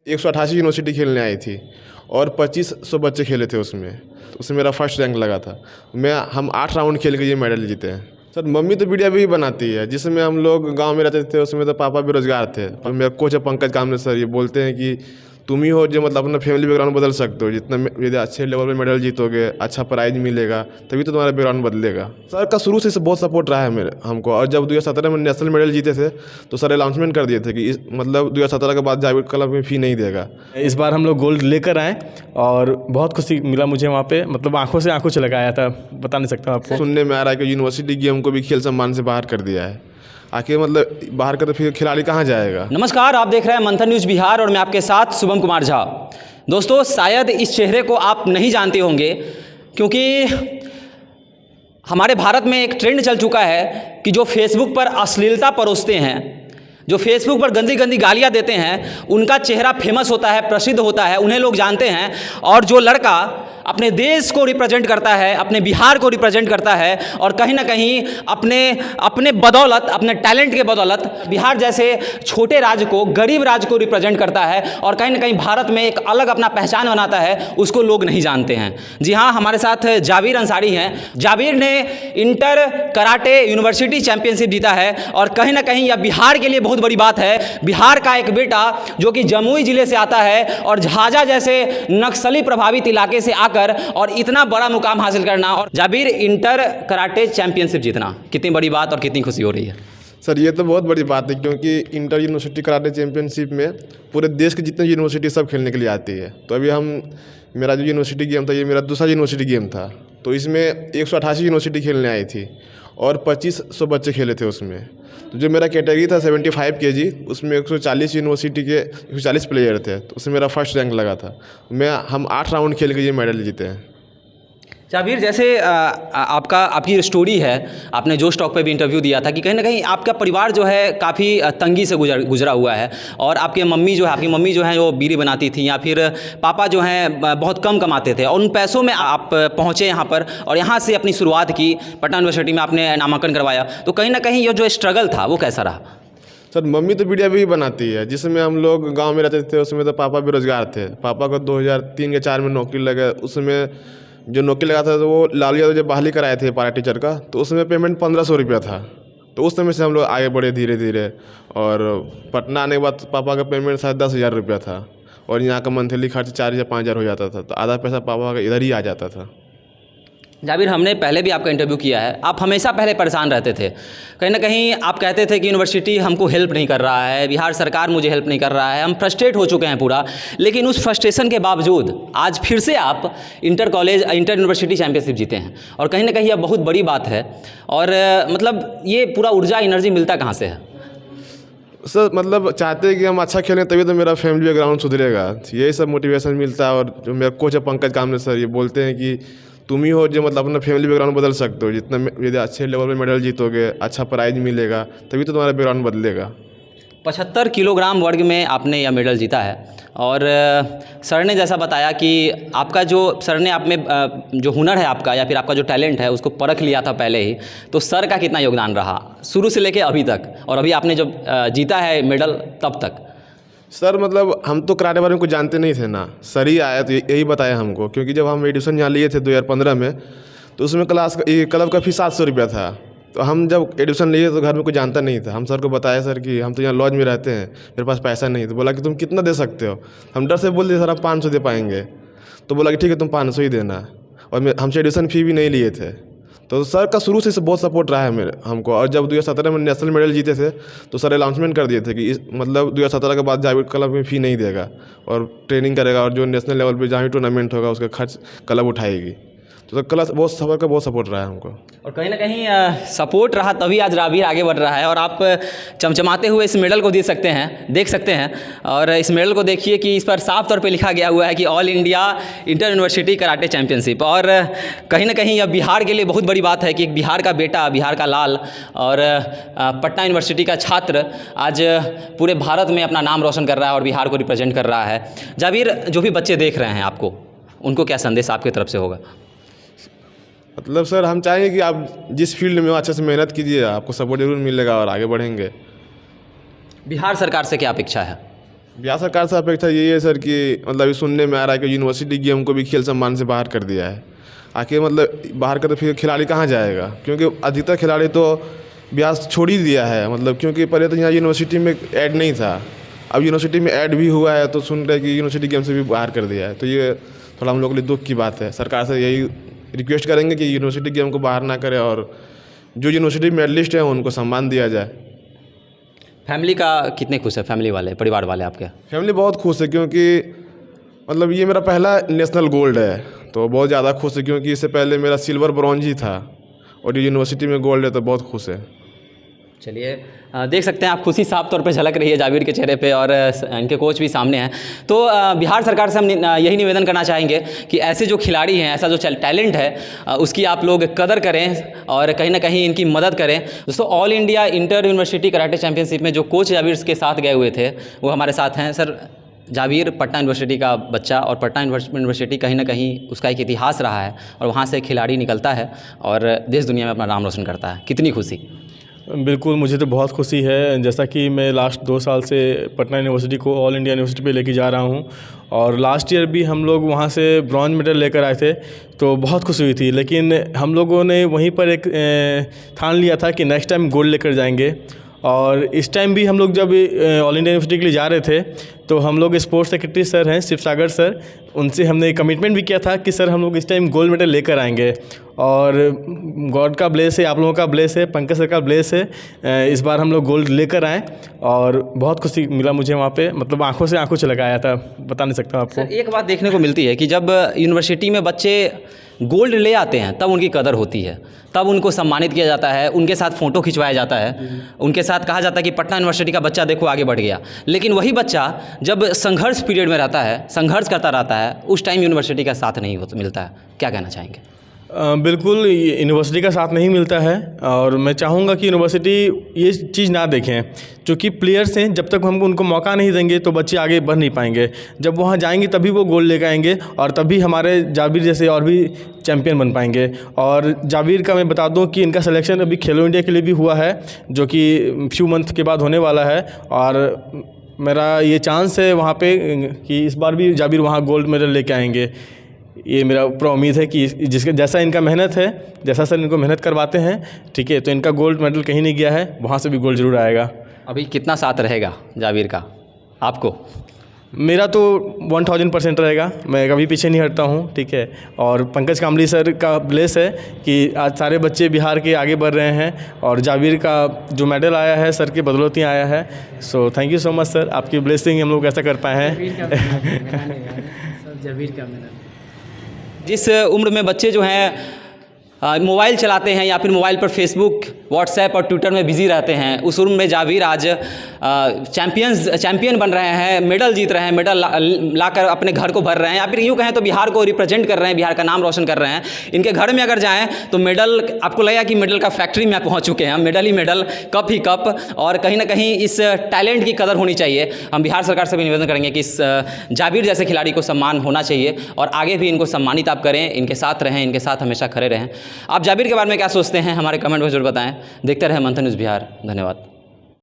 188 university खेलने आई थी और 2500 बच्चे खेले थे उसमें। तो उसमें मेरा फर्स्ट रैंक लगा था। हम 8 राउंड खेल के ये मेडल जीते हैं। सर मम्मी तो वीडियो भी बनाती है, जिसमें हम लोग गांव में रहते थे उसमें तो पापा बेरोजगार थे। और मेरा कोच है पंकज कामने सर, ये बोलते हैं कि तुम ही हो जो मतलब अपना फैमिली बैकग्राउंड बदल सकते हो। जितना यदि अच्छे लेवल पे मेडल जीतोगे, अच्छा प्राइज मिलेगा, तभी तो तुम्हारा बैकग्राउंड बदलेगा। सर का शुरू से बहुत सपोर्ट रहा है मेरे हमको। और जब 2017 में नेशनल मेडल जीते थे तो सर अनाउंसमेंट कर दिए थे कि मतलब 2017 के बाद जावेद क्लब में फ़ी नहीं देगा। इस बार हम लोग गोल्ड लेकर आए और बहुत खुशी मिला मुझे वहाँ पे, मतलब आंखों से आंखों से लगाया था, बता नहीं सकता आपको। सुनने में आ रहा है कि यूनिवर्सिटी गेम को भी खेल सम्मान से बाहर कर दिया है। आखिर मतलब बाहर का तो फिर खिलाड़ी कहाँ जाएगा। नमस्कार, आप देख रहे हैं मंथन न्यूज़ बिहार और मैं आपके साथ शुभम कुमार झा। दोस्तों, शायद इस चेहरे को आप नहीं जानते होंगे क्योंकि हमारे भारत में एक ट्रेंड चल चुका है कि जो फेसबुक पर अश्लीलता परोसते हैं, जो फेसबुक पर गंदी गंदी गालियाँ देते हैं, उनका चेहरा फेमस होता है, प्रसिद्ध होता है, उन्हें लोग जानते हैं। और जो लड़का अपने देश को रिप्रेजेंट करता है, अपने बिहार को रिप्रेजेंट करता है और कहीं ना कहीं अपने बदौलत, अपने टैलेंट के बदौलत बिहार जैसे छोटे राज्य को, गरीब राज्य को रिप्रेजेंट करता है और कहीं ना कहीं भारत में एक अलग अपना पहचान बनाता है, उसको लोग नहीं जानते हैं। जी हाँ, हमारे साथ जाबिर अंसारी हैं। जाबिर ने इंटर कराटे यूनिवर्सिटी चैंपियनशिप जीता है और कहीं ना कहीं यह बिहार के लिए बहुत बड़ी बात है। बिहार का एक बेटा जो कि जमुई जिले से आता है और झाझा जैसे नक्सली प्रभावित इलाके से आकर और इतना बड़ा मुकाम हासिल करना, और जाबिर इंटर कराटे चैंपियनशिप जीतना, कितनी बड़ी बात और कितनी खुशी हो रही है। सर ये तो बहुत बड़ी बात है क्योंकि इंटर यूनिवर्सिटी कराटे चैंपियनशिप में पूरे देश के जितने यूनिवर्सिटी सब खेलने के लिए आती है। तो अभी मेरा जो यूनिवर्सिटी गेम था, ये मेरा दूसरा यूनिवर्सिटी गेम था। तो इसमें 188 यूनिवर्सिटी खेलने आई थी और 2500 बच्चे खेले थे उसमें। तो जो मेरा कैटेगरी था 75 kg, उसमें 140 यूनिवर्सिटी के 140 प्लेयर थे। तो उसमें मेरा फर्स्ट रैंक लगा था। हम 8 राउंड खेल के ये मेडल जीते हैं। जाबिर, जैसे आपकी स्टोरी है, आपने जो स्टॉक पे भी इंटरव्यू दिया था कि कहीं ना कहीं आपका परिवार जो है काफ़ी तंगी से गुजरा हुआ है और आपकी मम्मी जो है वो बीड़ी बनाती थी या फिर पापा जो हैं बहुत कम कमाते थे और उन पैसों में आप पहुँचे यहाँ पर और यहाँ से अपनी शुरुआत की, पटना यूनिवर्सिटी में आपने नामांकन करवाया। तो कहीं ना कहीं ये जो स्ट्रगल था वो कैसा रहा? सर मम्मी तो वीडियो भी बनाती है, जिसमें हम लोग गाँव में रहते थे उसमें तो पापा बेरोजगार थे। पापा को 2003 या 2004 में नौकरी लगा। उसमें जो नौकरी लगा था तो वो लालू यादव जब बहाली कराए थे पारा टीचर का, तो उसमें पेमेंट 1500 रुपया था। तो उस समय से हम लोग आगे बढ़े धीरे धीरे और पटना आने के बाद पापा का पेमेंट शायद 10,000 रुपया था और यहाँ का मंथली खर्च 4 या 5,000 हो जाता था। तो आधा पैसा पापा का इधर ही आ जाता था। जाबिर, हमने पहले भी आपका इंटरव्यू किया है, आप हमेशा पहले परेशान रहते थे। कहीं ना कहीं आप कहते थे कि यूनिवर्सिटी हमको हेल्प नहीं कर रहा है, बिहार सरकार मुझे हेल्प नहीं कर रहा है, हम फ्रस्ट्रेट हो चुके हैं पूरा। लेकिन उस फ्रस्ट्रेशन के बावजूद आज फिर से आप इंटर यूनिवर्सिटी चैंपियनशिप जीते हैं और कहीं ना कहीं यह बहुत बड़ी बात है। और मतलब ये पूरा ऊर्जा एनर्जी मिलता कहाँ से है? सर मतलब चाहते हैं कि हम अच्छा खेलें तभी तो मेरा फैमिली बैकग्राउंड सुधरेगा, यही सब मोटिवेशन मिलता है। और जो मेरा कोच है पंकज कामने सर, ये बोलते हैं कि तुम ही हो जो मतलब अपना फैमिली बैकग्राउंड बदल सकते हो। जितना यदि अच्छे लेवल पे मेडल जीतोगे, अच्छा प्राइज मिलेगा, तभी तो तुम्हारा बैकग्राउंड बदलेगा। 75 किलोग्राम वर्ग में आपने यह मेडल जीता है और सर ने जैसा बताया कि आपका जो सर ने आप में जो हुनर है आपका या फिर आपका जो टैलेंट है उसको परख लिया था पहले ही। तो सर का कितना योगदान रहा शुरू से लेके अभी तक, और अभी आपने जब जीता है मेडल तब तक? सर मतलब हम तो कराटे बारे में कुछ जानते नहीं थे ना, सर ही आया तो यही बताया हमको। क्योंकि जब हम एडमिशन यहाँ लिए थे 2015 में, तो उसमें क्लब का फीस 700 रुपया था। तो हम जब एडमिशन लिए तो घर में कुछ जानता नहीं था। हम सर को बताया सर कि हम तो यहाँ लॉज में रहते हैं, मेरे पास पैसा नहीं। तो बोला कि तुम कितना दे सकते हो? हम डर से बोल दिए सर हम 500 दे पाएंगे। तो बोला कि ठीक है तुम 500 ही देना, और हमसे एडमिशन फ़ी भी नहीं लिए थे। तो सर का शुरू से बहुत सपोर्ट रहा है हमको। और जब 2017 में नेशनल मेडल जीते थे तो सर अनाउंसमेंट कर दिए थे कि मतलब 2017 के बाद जावेद क्लब में फ़ी नहीं देगा और ट्रेनिंग करेगा और जो नेशनल लेवल पे जहाँ भी टूर्नामेंट होगा उसका खर्च क्लब उठाएगी। तो क्लब बहुत सपोर्ट रहा है हमको। और कहीं ना कहीं सपोर्ट रहा तभी आज जाबिर आगे बढ़ रहा है और आप चमचमाते हुए इस मेडल को देख सकते हैं। और इस मेडल को देखिए कि इस पर साफ तौर पे लिखा गया हुआ है कि all India inter university karate championship. और कहीं ना कहीं यह बिहार के लिए बहुत बड़ी बात है कि एक बिहार का बेटा, बिहार का लाल और पटना यूनिवर्सिटी का छात्र आज पूरे भारत में अपना नाम रोशन कर रहा है और बिहार को रिप्रेजेंट कर रहा है। जाबिर, जो भी बच्चे देख रहे हैं आपको, उनको क्या संदेश आपकी तरफ से होगा? मतलब सर हम चाहेंगे कि आप जिस फील्ड में हो अच्छे से मेहनत कीजिए, आपको सपोर्ट जरूर मिलेगा और आगे बढ़ेंगे। बिहार सरकार से क्या अपेक्षा है? बिहार सरकार से अपेक्षा यही है सर कि मतलब ये सुनने में आ रहा है कि यूनिवर्सिटी गेम को भी खेल सम्मान से बाहर कर दिया है। आखिर मतलब बाहर कर तो फिर खिलाड़ी कहाँ जाएगा, क्योंकि अधिकतर खिलाड़ी तो बिहार छोड़ ही दिया है। मतलब क्योंकि पहले तो यहाँ यूनिवर्सिटी में ऐड नहीं था, अब यूनिवर्सिटी में ऐड भी हुआ है तो सुन रहे कि यूनिवर्सिटी गेम से भी बाहर कर दिया है। तो ये थोड़ा हम लोग के लिए दुख की बात है। सरकार से यही रिक्वेस्ट करेंगे कि यूनिवर्सिटी गेम को बाहर ना करे और जो यूनिवर्सिटी मेडलिस्ट हैं उनको सम्मान दिया जाए। फैमिली का कितने खुश है, फैमिली वाले, परिवार वाले आपके? फैमिली बहुत खुश है क्योंकि मतलब ये मेरा पहला नेशनल गोल्ड है, तो बहुत ज़्यादा खुश है क्योंकि इससे पहले मेरा सिल्वर ब्रॉन्ज ही था और ये यूनिवर्सिटी में गोल्ड है तो बहुत खुश है। चलिए, देख सकते हैं आप खुशी साफ तौर पे झलक रही है जाबिर के चेहरे पे और इनके कोच भी सामने हैं। तो बिहार सरकार से हम यही निवेदन करना चाहेंगे कि ऐसे जो खिलाड़ी हैं, ऐसा जो टैलेंट है उसकी आप लोग कदर करें और कहीं ना कहीं इनकी मदद करें। दोस्तों, all India inter university karate championship में जो कोच जाबिर के साथ गए हुए थे वो हमारे साथ हैं। सर, जाबिर पटना यूनिवर्सिटी का बच्चा और पटना यूनिवर्सिटी कहीं ना कहीं उसका एक इतिहास रहा है और वहाँ से खिलाड़ी निकलता है और देश दुनिया में अपना नाम रोशन करता है, कितनी खुशी? बिल्कुल, मुझे तो बहुत खुशी है। जैसा कि मैं लास्ट 2 साल से पटना यूनिवर्सिटी को ऑल इंडिया यूनिवर्सिटी पे लेके जा रहा हूँ और लास्ट ईयर भी हम लोग वहाँ से ब्रॉन्ज मेडल लेकर आए थे, तो बहुत खुशी हुई थी। लेकिन हम लोगों ने वहीं पर एक ठान लिया था कि नेक्स्ट टाइम गोल्ड लेकर जाएंगे। और इस टाइम भी हम लोग जब ऑल इंडिया यूनिवर्सिटी के लिए जा रहे थे तो हम लोग स्पोर्ट्स सेक्रेटरी सर हैं शिव सागर सर, उनसे हमने कमिटमेंट भी किया था कि सर हम लोग इस टाइम गोल्ड मेडल लेकर आएंगे। और गॉड का ब्लेस है, आप लोगों का ब्लेस है, पंकज सर का ब्लेस है, इस बार हम लोग गोल्ड लेकर आए और बहुत खुशी मिला मुझे वहाँ पे। मतलब आंखों से आंखों चला आया था, बता नहीं सकता आपको। सर, एक बात देखने को मिलती है कि जब यूनिवर्सिटी में बच्चे गोल्ड ले आते हैं तब उनकी कदर होती है, तब उनको सम्मानित किया जाता है, उनके साथ फ़ोटो खिंचवाया जाता है, उनके साथ कहा जाता है कि पटना यूनिवर्सिटी का बच्चा देखो आगे बढ़ गया। लेकिन वही बच्चा जब संघर्ष पीरियड में रहता है, संघर्ष करता रहता है, उस टाइम यूनिवर्सिटी का साथ नहीं मिलता है। क्या कहना चाहेंगे? बिल्कुल, यूनिवर्सिटी का साथ नहीं मिलता है और मैं चाहूँगा कि यूनिवर्सिटी ये चीज़ ना देखें। क्योंकि प्लेयर्स हैं, जब तक हम उनको मौका नहीं देंगे तो बच्चे आगे बढ़ नहीं पाएंगे। जब वहाँ जाएंगे तभी वो गोल्ड लेकर आएंगे और तभी हमारे जाबिर जैसे और भी चैम्पियन बन पाएंगे। और जाबिर का मैं बता दूं कि इनका सिलेक्शन अभी खेलो इंडिया के लिए भी हुआ है, जो कि फ्यू मंथ के बाद होने वाला है। और मेरा ये चांस है वहाँ पे कि इस बार भी जाबिर वहाँ गोल्ड मेडल लेके आएंगे। ये मेरा पूरा उम्मीद है कि जिसके जैसा इनका मेहनत है, जैसा सर इनको मेहनत करवाते हैं, ठीक है, तो इनका गोल्ड मेडल कहीं नहीं गया है, वहाँ से भी गोल्ड जरूर आएगा। अभी कितना साथ रहेगा जाबिर का आपको? मेरा तो 1000% रहेगा, मैं कभी पीछे नहीं हटता हूँ, ठीक है। और पंकज कामली सर का ब्लेस है कि आज सारे बच्चे बिहार के आगे बढ़ रहे हैं और जाबिर का जो मेडल आया है सर के बदौलत ही आया है। So thank you so much sir, आपकी ब्लेसिंग हम लोग ऐसा कर पाए हैं। जाबिर का मेडल। जिस उम्र में बच्चे जो हैं मोबाइल चलाते हैं या फिर मोबाइल पर फेसबुक, व्हाट्सएप और ट्विटर में बिजी रहते हैं, उस उम्र में जाबिर आज चैम्पियन बन रहे हैं, मेडल जीत रहे हैं, मेडल लाकर अपने घर को भर रहे हैं या फिर यूँ कहें तो बिहार को रिप्रेजेंट कर रहे हैं, बिहार का नाम रोशन कर रहे हैं। इनके घर में अगर जाएँ तो मेडल, आपको लगेगा कि मेडल का फैक्ट्री में पहुँच चुके हैं। मेडल ही मेडल, कप ही कप, और कहीं ना कहीं इस टैलेंट की कदर होनी चाहिए। हम बिहार सरकार से भी निवेदन करेंगे कि इस जाबिर जैसे खिलाड़ी को सम्मान होना चाहिए और आगे भी इनको सम्मानित आप करें, इनके साथ रहें, इनके साथ हमेशा खड़े रहें। आप जाबिर के बारे में क्या सोचते हैं हमारे कमेंट में जरूर बताएं। देखते रहें मंथन न्यूज़ बिहार। धन्यवाद।